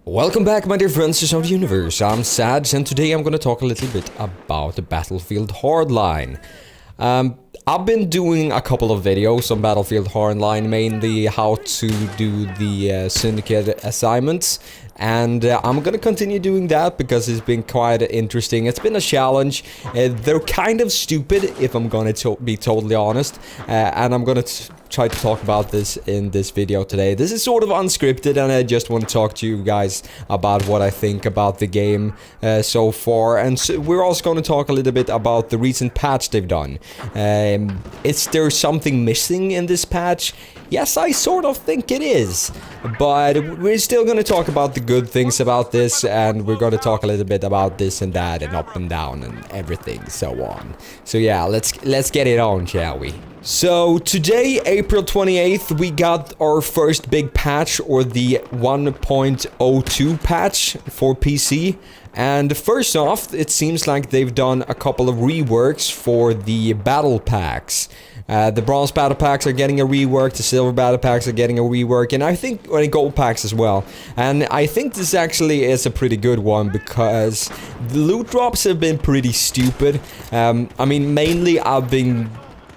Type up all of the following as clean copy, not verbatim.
Welcome back, my dear friends of the universe. I'm Sads, and today I'm gonna talk a little bit about the Battlefield Hardline. I've been doing a couple of videos on Battlefield Hardline, mainly how to do the syndicate assignments. And I'm gonna continue doing that because it's been quite interesting. It's been a challenge. They're kind of stupid, if I'm gonna be totally honest. And I'm gonna try to talk about this in this video today. This is sort of unscripted, and I just want to talk to you guys about what I think about the game so far. And so we're also going to talk a little bit about the recent patch they've done. Is there something missing in this patch? Yes, I sort of think it is, but we're still going to talk about the good things about this, and we're going to talk a little bit about this and that and up and down and everything, so on. So yeah, let's get it on, shall we? So today, April 28th, we got our first big patch, or the 1.02 patch for PC. And first off, it seems like they've done a couple of reworks for the battle packs. The bronze battle packs are getting a rework, the silver battle packs are getting a rework, and I think gold packs as well. And I think this actually is a pretty good one because the loot drops have been pretty stupid. I mean, mainly I've been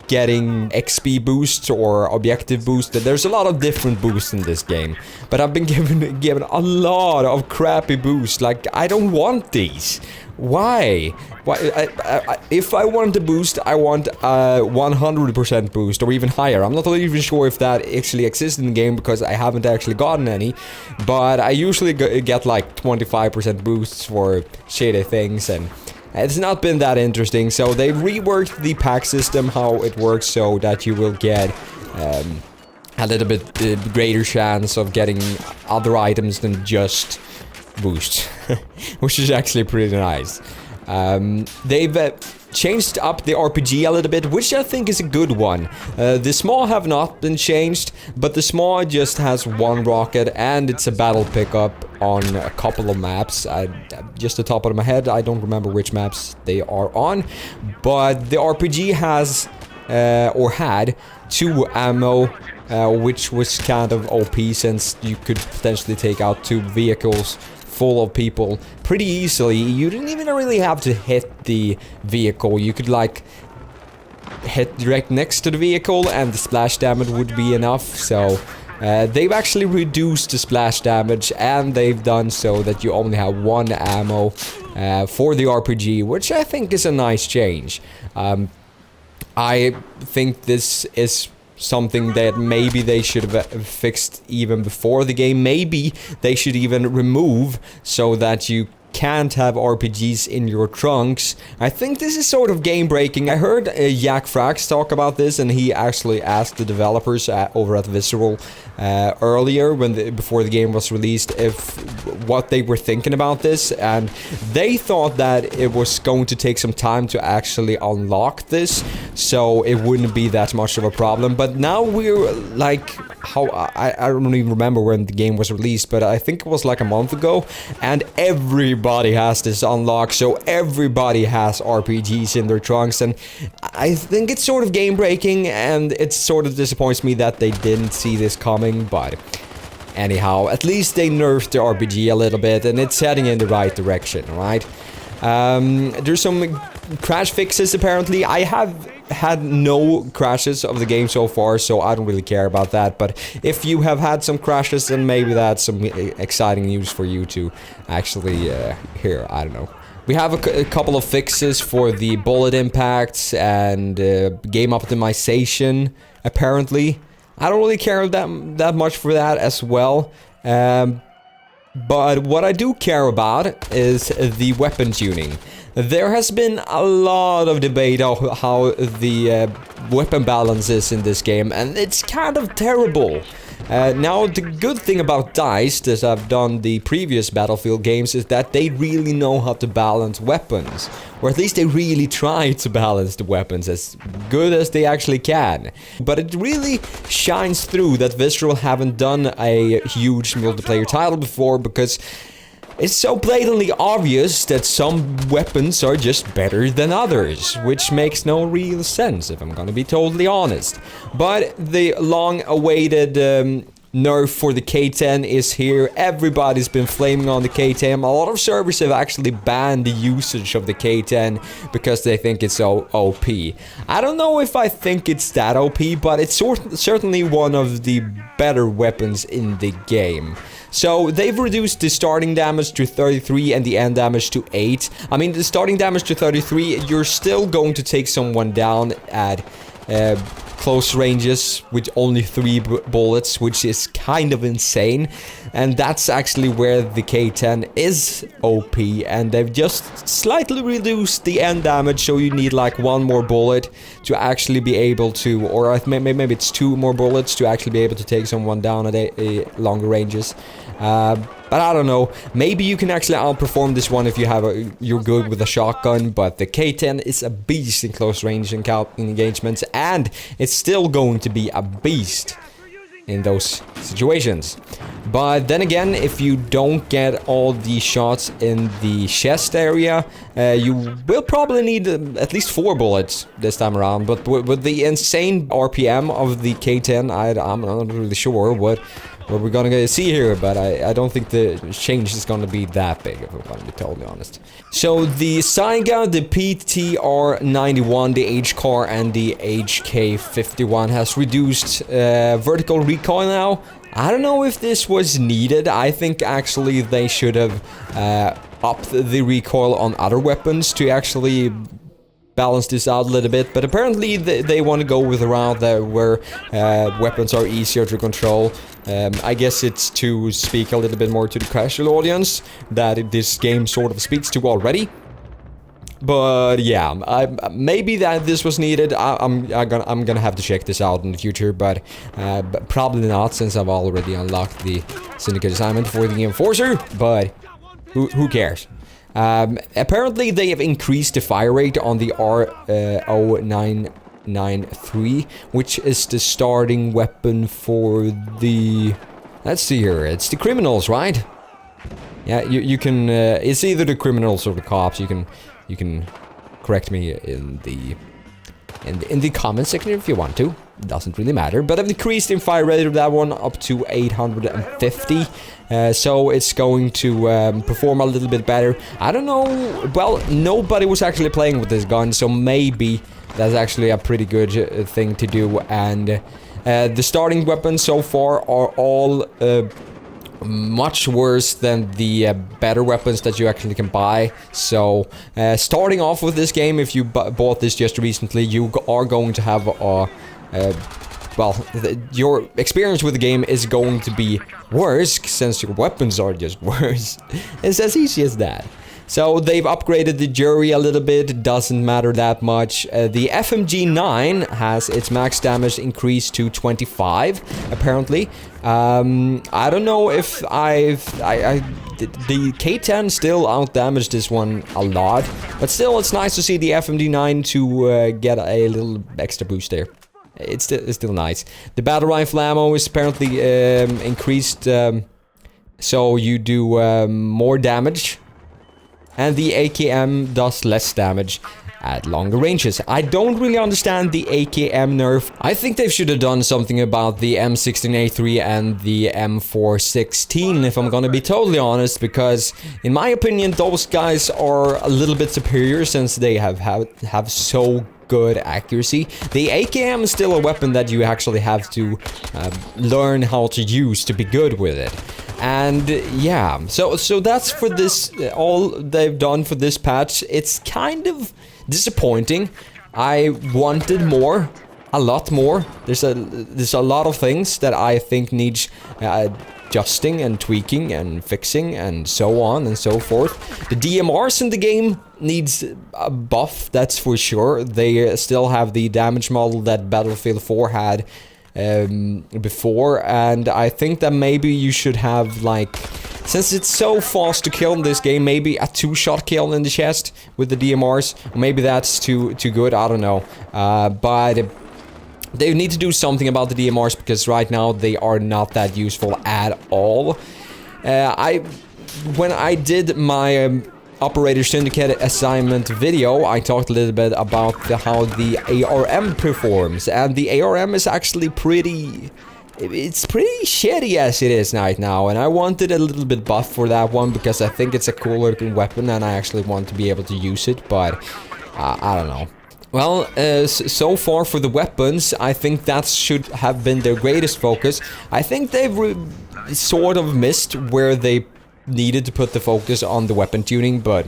getting XP boosts or objective boosts. There's a lot of different boosts in this game, but I've been given a lot of crappy boosts. Like, I don't want these. Why? If I want a boost, I want a 100% boost or even higher. I'm not even sure if that actually exists in the game because I haven't actually gotten any, but I usually get like 25% boosts for shady things, and it's not been that interesting. So they reworked the pack system, how it works, so that you will get a little bit greater chance of getting other items than just boost, which is actually pretty nice. They've changed up the RPG a little bit, which I think is a good one. The SMAW have not been changed, but the SMAW just has one rocket, and it's a battle pickup on a couple of maps. Just the top of my head, I don't remember which maps they are on, but the RPG has, or had, 2 ammo, which was kind of OP since you could potentially take out 2 vehicles full of people pretty easily. You didn't even really have to hit the vehicle. You could like hit direct next to the vehicle and the splash damage would be enough. So they've actually reduced the splash damage, and they've done so that you only have 1 ammo for the RPG, which I think is a nice change. I think this is something that maybe they should have fixed even before the game. Maybe they should even remove so that you can't have RPGs in your trunks. I think this is sort of game breaking. I heard Yak Frax talk about this, and he actually asked the developers over at Visceral earlier before the game was released what they were thinking about this, and they thought that it was going to take some time to actually unlock this, so it wouldn't be that much of a problem. But now we're like, I don't even remember when the game was released, but I think it was like a month ago, and everybody has this unlocked, so everybody has RPGs in their trunks, and I think it's sort of game breaking, and it sort of disappoints me that they didn't see this coming. But anyhow, at least they nerfed the RPG a little bit, and it's heading in the right direction, right? There's some crash fixes apparently. I have had no crashes of the game so far, so I don't really care about that. But if you have had some crashes, then maybe that's some exciting news for you to actually hear. I don't know. We have a couple of fixes for the bullet impacts and game optimization, apparently. I don't really care that much for that as well. But what I do care about is the weapon tuning. There has been a lot of debate of how the weapon balance is in this game, and it's kind of terrible. Now, the good thing about DICE, that I've done the previous Battlefield games, is that they really know how to balance weapons. Or at least they really try to balance the weapons as good as they actually can. But it really shines through that Visceral haven't done a huge multiplayer title before, because it's so blatantly obvious that some weapons are just better than others, which makes no real sense, if I'm gonna be totally honest. But the long-awaited nerf for the K10 is here. Everybody's been flaming on the K10. A lot of servers have actually banned the usage of the K10 because they think it's so OP. I don't know if I think it's that OP, but it's certainly one of the better weapons in the game. So they've reduced the starting damage to 33 and the end damage to 8. I mean, the starting damage to 33, you're still going to take someone down at close ranges with only 3 bullets, which is kind of insane. And that's actually where the K10 is OP, and they've just slightly reduced the end damage, so you need like 1 more bullet to actually be able to, or maybe it's 2 more bullets to actually be able to take someone down at a longer ranges. But I don't know, maybe you can actually outperform this one if you're good with a shotgun, but the K10 is a beast in close range engagements, and it's still going to be a beast in those situations. But then again, if you don't get all the shots in the chest area, you will probably need at least 4 bullets this time around. But with the insane RPM of the K10, I'm not really sure what we're gonna see here, but I don't think the change is gonna be that big, if I'm gonna be totally honest. So the Saiga, the PTR91, the HCAR, and the HK51 has reduced vertical recoil now. I don't know if this was needed. I think actually they should have upped the recoil on other weapons to actually balance this out a little bit, but apparently they want to go with a route where weapons are easier to control. I guess it's to speak a little bit more to the casual audience that this game sort of speaks to already. But yeah, maybe that this was needed. I'm gonna have to check this out in the future, but probably not, since I've already unlocked the Syndicate assignment for the Enforcer. But who cares? Apparently they have increased the fire rate on the R0993, which is the starting weapon for the... Let's see here, it's the criminals, right? Yeah, you can... it's either the criminals or the cops. You can correct me in the comment section if you want to. It doesn't really matter, but I've decreased in fire rate of that one up to 850, so it's going to perform a little bit better. I don't know, well, nobody was actually playing with this gun, so maybe that's actually a pretty good thing to do. And the starting weapons so far are all much worse than the better weapons that you actually can buy. So starting off with this game, if you bought this just recently, you are going to have a well, your experience with the game is going to be worse, since your weapons are just worse. It's as easy as that. So they've upgraded the jury a little bit, it doesn't matter that much. The FMG9 has its max damage increased to 25, apparently. I don't know if the K10 still outdamaged this one a lot, but still it's nice to see the FMG9 to get a little extra boost there. It's still nice. The battle rifle ammo is apparently increased, so you do more damage. And the AKM does less damage at longer ranges. I don't really understand the AKM nerf. I think they should have done something about the M16A3 and the M416, if I'm gonna be totally honest, because in my opinion those guys are a little bit superior, since they have so good accuracy. The AKM is still a weapon that you actually have to learn how to use to be good with it. And yeah, so that's for this, all they've done for this patch. It's kind of disappointing. I wanted more, a lot more. There's a lot of things that I think needs adjusting and tweaking and fixing and so on and so forth. The DMRs in the game needs a buff, that's for sure. They still have the damage model that Battlefield 4 had before, and I think that maybe you should have, like, since it's so fast to kill in this game, maybe a 2-shot kill in the chest with the DMRs. Maybe that's too good, I don't know. But they need to do something about the DMRs, because right now they are not that useful at all. When I did my Operator Syndicate assignment video, I talked a little bit about how the ARM performs, and the ARM is actually pretty it's pretty shitty as it is right now, and I wanted a little bit buff for that one because I think it's a cool looking weapon and I actually want to be able to use it, but I don't know. Well, so far for the weapons, I think that should have been their greatest focus. I think they've sort of missed where they needed to put the focus on the weapon tuning, but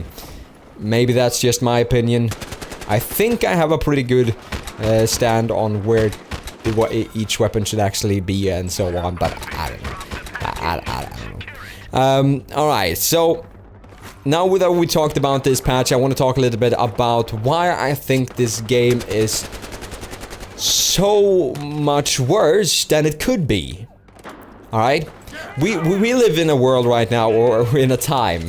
maybe that's just my opinion. I think I have a pretty good stand on where what each weapon should actually be and so on, but I don't know. I don't know. Alright, so now that we talked about this patch, I want to talk a little bit about why I think this game is so much worse than it could be. Alright? We live in a world right now, or in a time.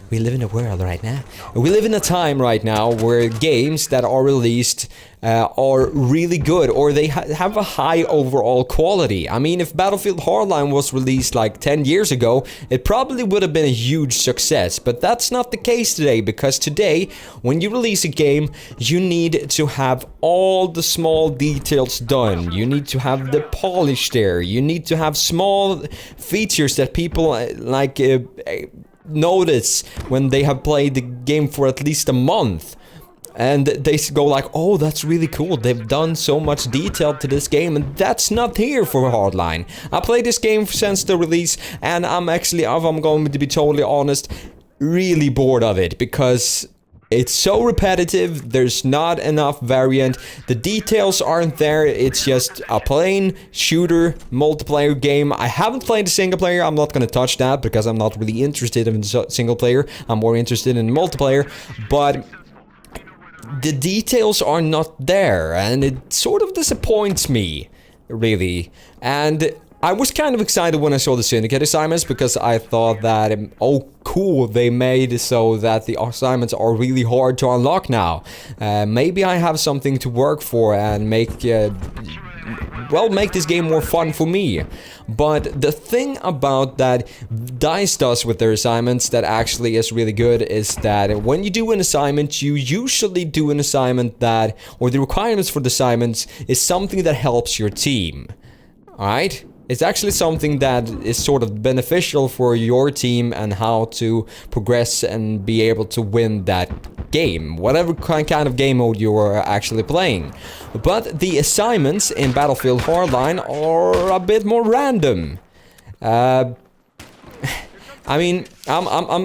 We live in a world right now. We live in a time right now where games that are released are really good, or they have a high overall quality. I mean, if Battlefield Hardline was released like 10 years ago, it probably would have been a huge success, but that's not the case today, because today, when you release a game, you need to have all the small details done. You need to have the polish there. You need to have small features that people notice when they have played the game for at least a month. And they go like, oh, that's really cool. They've done so much detail to this game, and that's not here for Hardline. I played this game since the release, and I'm actually, if I'm going to be totally honest, really bored of it, because it's so repetitive. There's not enough variant. The details aren't there. It's just a plain shooter multiplayer game. I haven't played the single player. I'm not going to touch that because I'm not really interested in single player. I'm more interested in multiplayer, but the details are not there, and it sort of disappoints me, really. And I was kind of excited when I saw the Syndicate assignments, because I thought that, oh cool, they made so that the assignments are really hard to unlock now. Maybe I have something to work for and make this game more fun for me. But the thing about that DICE does with their assignments that actually is really good is that when you do an assignment, you usually do an assignment that, or the requirements for the assignments is something that helps your team. Alright? It's actually something that is sort of beneficial for your team and how to progress and be able to win that game, whatever kind of game mode you are actually playing. But the assignments in Battlefield Hardline are a bit more random. I mean, I'm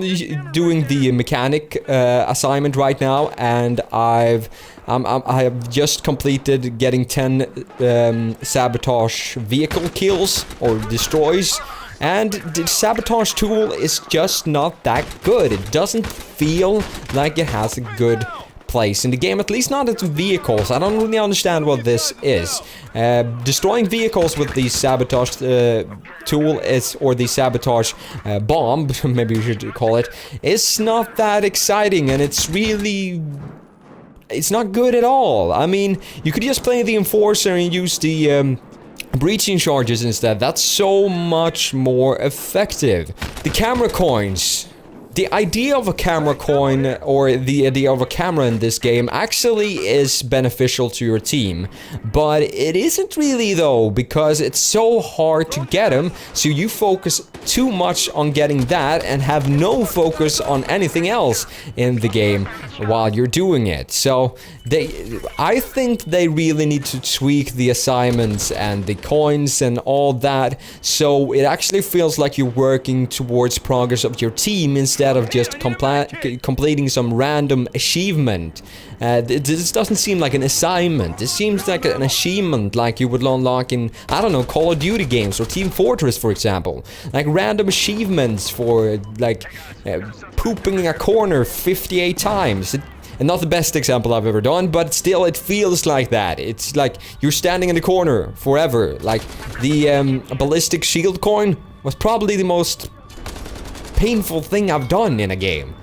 doing the mechanic assignment right now, and I have just completed getting 10 sabotage vehicle kills or destroys, and the sabotage tool is just not that good. It doesn't feel like it has a good place in the game, at least not its vehicles. I don't really understand what this is. Destroying vehicles with the sabotage tool is, or the sabotage bomb, maybe we should call it, is not that exciting, and it's not good at all. I mean, you could just play the Enforcer and use the breaching charges instead. That's so much more effective. The camera coins. The idea of a camera coin, or the idea of a camera in this game, actually is beneficial to your team. But it isn't really though, because it's so hard to get them, so you focus too much on getting that and have no focus on anything else in the game while you're doing it. So I think they really need to tweak the assignments and the coins and all that, so it actually feels like you're working towards progress of your team instead of just completing some random achievement. This doesn't seem like an assignment. This seems like an achievement like you would unlock in, I don't know, Call of Duty games or Team Fortress, for example. Like random achievements for, like, pooping a corner 58 times. And not the best example I've ever done, but still it feels like that. It's like you're standing in the corner forever. Like the ballistic shield coin was probably the most painful thing I've done in a game.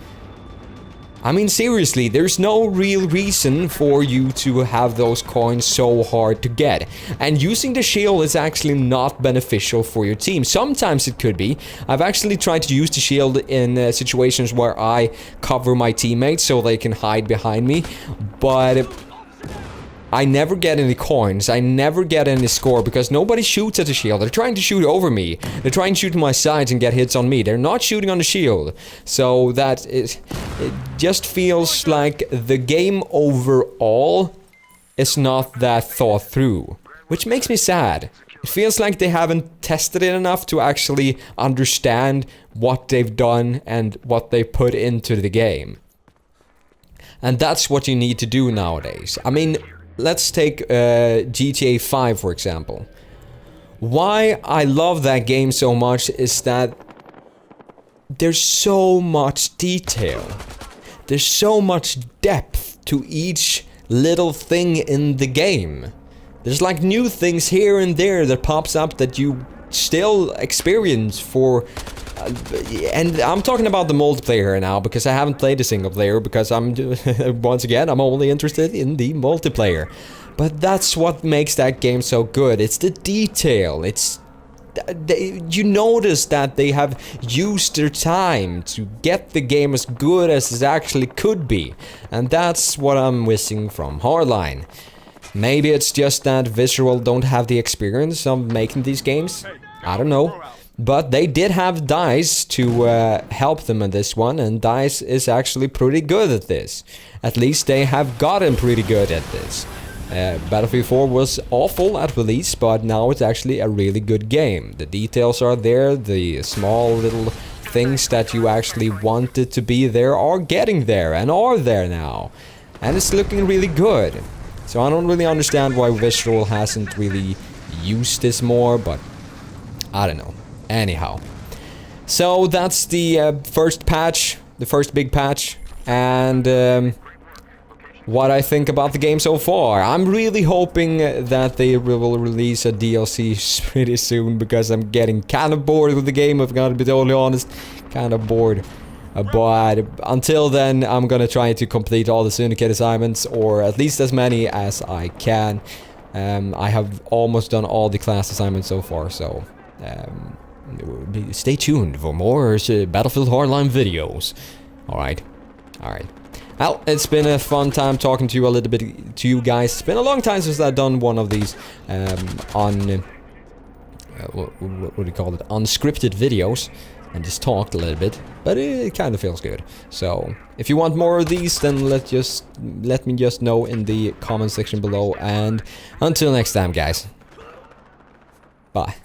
I mean, seriously, there's no real reason for you to have those coins so hard to get. And using the shield is actually not beneficial for your team. Sometimes it could be. I've actually tried to use the shield in situations where I cover my teammates so they can hide behind me. But I never get any coins, I never get any score because nobody shoots at the shield. They're trying to shoot over me. They're trying to shoot my sides and get hits on me. They're not shooting on the shield. So that it just feels like the game overall is not that thought through, which makes me sad. It feels like they haven't tested it enough to actually understand what they've done and what they put into the game. And that's what you need to do nowadays. I mean, let's take GTA 5 for example. Why I love that game so much is that there's so much detail. There's so much depth to each little thing in the game. There's like new things here and there that pops up that you still experience for... and I'm talking about the multiplayer now because I haven't played the single player because I'm once again I'm only interested in the multiplayer. But that's what makes that game so good. It's the detail. It's you notice that they have used their time to get the game as good as it actually could be. And that's what I'm missing from Hardline. Maybe it's just that Visceral don't have the experience of making these games. I don't know. But they did have DICE to help them in this one, and DICE is actually pretty good at this. At least they have gotten pretty good at this. Battlefield 4 was awful at release, but now it's actually a really good game. The details are there, the small little things that you actually wanted to be there are getting there, and are there now. And it's looking really good. So I don't really understand why Visceral hasn't really used this more, but I don't know. Anyhow, so that's the first patch, the first big patch, and what I think about the game so far. I'm really hoping that they will release a DLC pretty soon because I'm getting kind of bored with the game, I've got to be totally honest, kind of bored. But until then, I'm gonna try to complete all the Syndicate assignments, or at least as many as I can. I have almost done all the class assignments so far, so... stay tuned for more Battlefield Hardline videos. Alright. Well, it's been a fun time talking to you a little bit, to you guys. It's been a long time since I've done one of these on... what do you call it? Unscripted videos. And just talked a little bit. But it kind of feels good. So, if you want more of these, then let me just know in the comment section below. And until next time, guys. Bye.